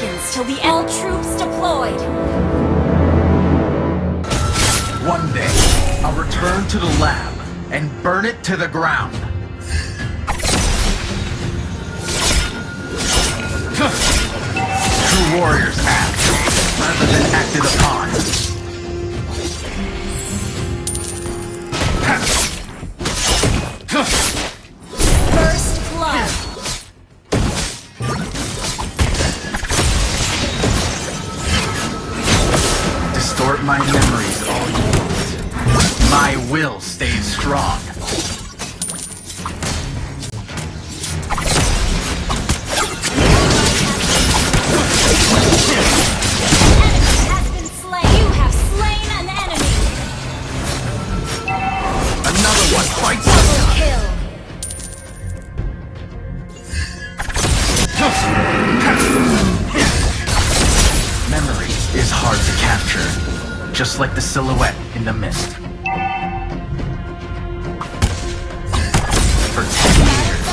seconds till the all troops deployed. One day, I'll return to the lab and burn it to the ground. True warriors act rather than acted upon. First blood. Distort my memories all you want. My will stays strong. Fights double kill. Memory is hard to capture, just like the silhouette in the mist. For 10 years,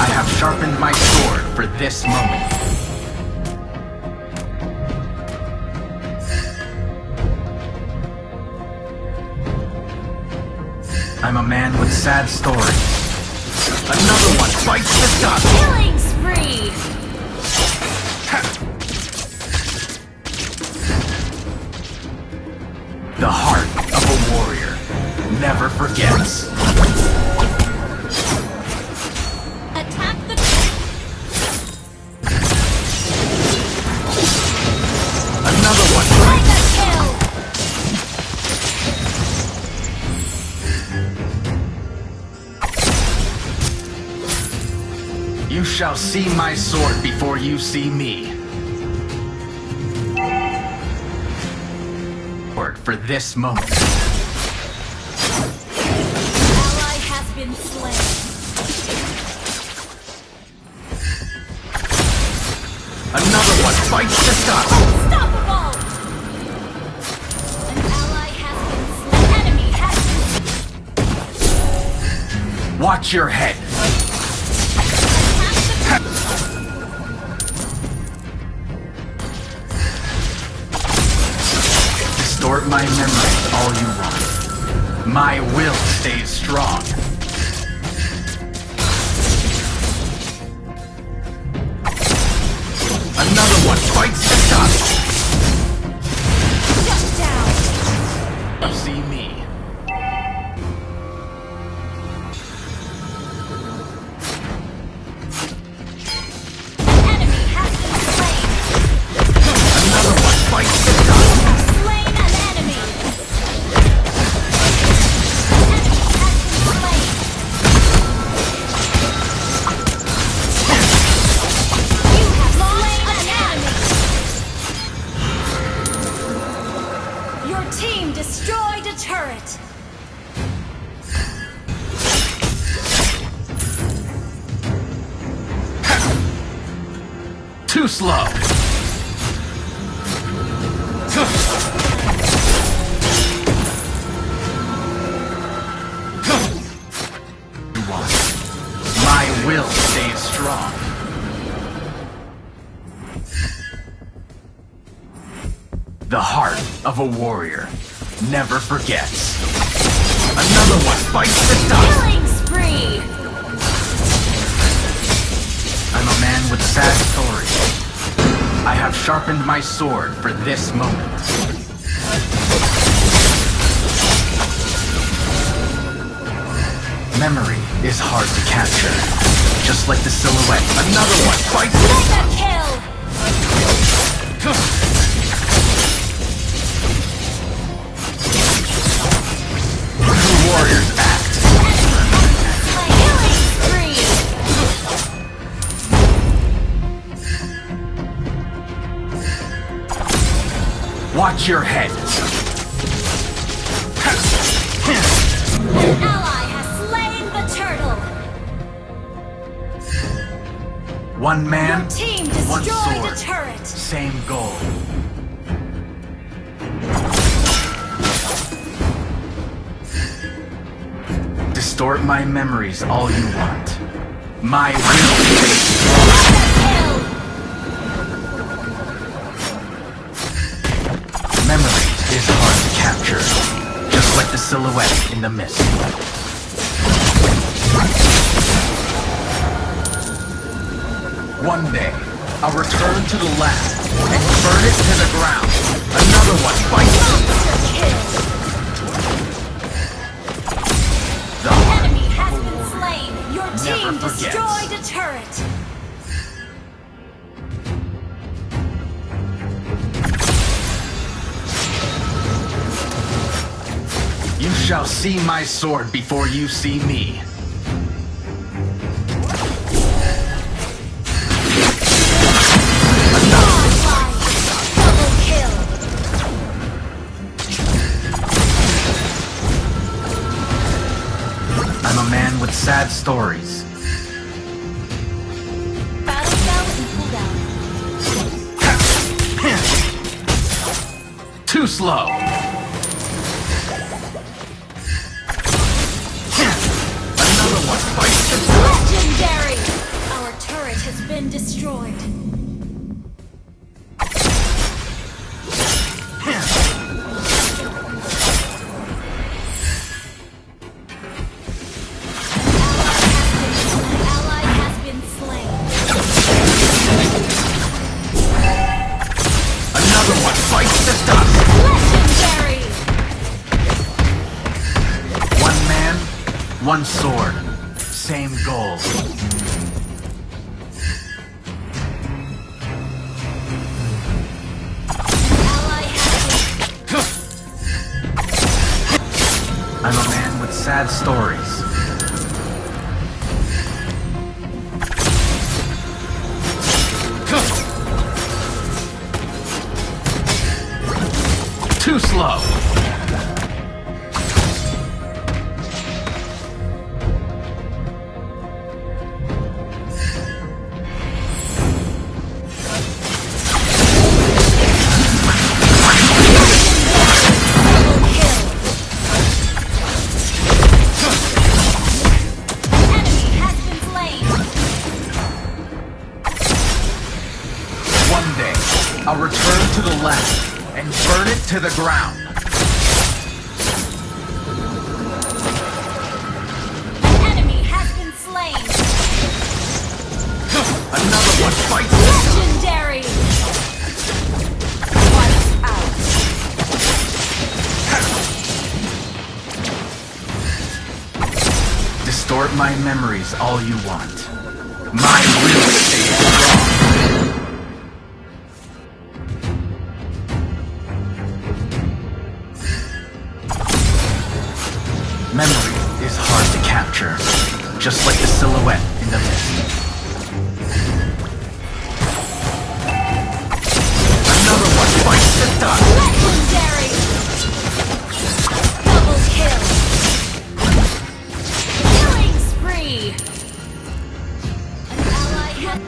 I have sharpened my sword for this moment. I'm a man with sad stories. Another one fights the dust. Killing spree. The heart of a warrior never forgets. Attack the. Another one Mega kill. You shall see my sword before you see me. For this moment. Ally has been slain. Another one fights the dust. Unstoppable. An ally has been slain. Enemy has been. Watch your head. Distort my memories all you want. My will stays strong. Another one fights the dust. Shut down. You see me. An enemy has been slain. Another one fights the dust. Slain an enemy. An enemy has been slain. You have slain an enemy. Your team destroyed a turret. Too slow. My will stays strong. The heart of a warrior never forgets. Another one bites the dust. Killing spree. I'm a man with sad stories. I have sharpened my sword for this moment. Memory is hard to capture, just like the silhouette. Another one fights the Mega kill. True warriors act. Killing spree. Watch your head. An ally has slain the turtle. One man, Your team one destroyed a sword, turret. same goal. Distort my memories all you want. My will. Mega kill. silhouette in the mist. One day, I'll return to the lab and burn it to the ground. Another one bites the The enemy has been slain. Your team Never forgets. destroyed a turret. You shall see my sword before you see me. Double kill. I'm a man with sad stories. Battle spell and cooldown. Too slow. Another one bites the dust. Legendary. Our turret has been destroyed. Ally has been slain. Another one bites the dust. Legendary. One man, one sword. Same goal. Ally has I'm a man with sad stories. Too slow. I'll return to the lab and burn it to the ground. An enemy has been slain. Another one bites. Legendary. Wiped out. Distort my memories all you want. Mine will stay strong. Memory is hard to capture, just like the silhouette in the mist. Another one bites the dust. Legendary. Double kill. Killing spree. An ally has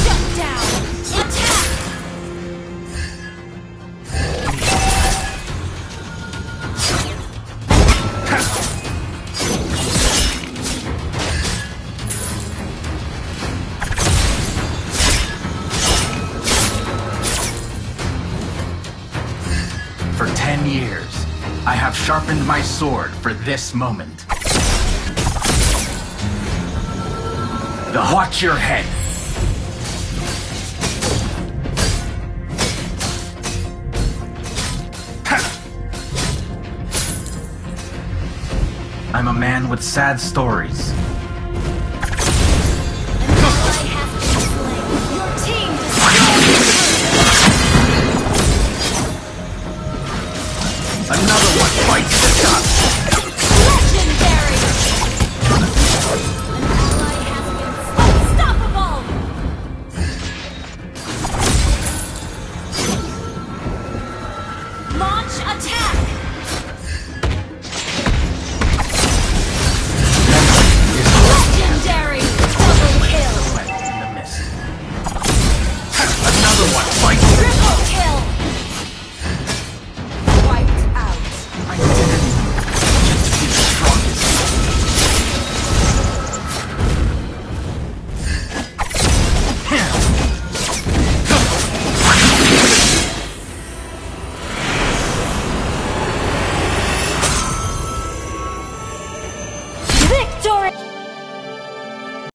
shut down. Attack. For 10 years, I have sharpened my sword for this moment. Watch your head. I'm a man with sad stories.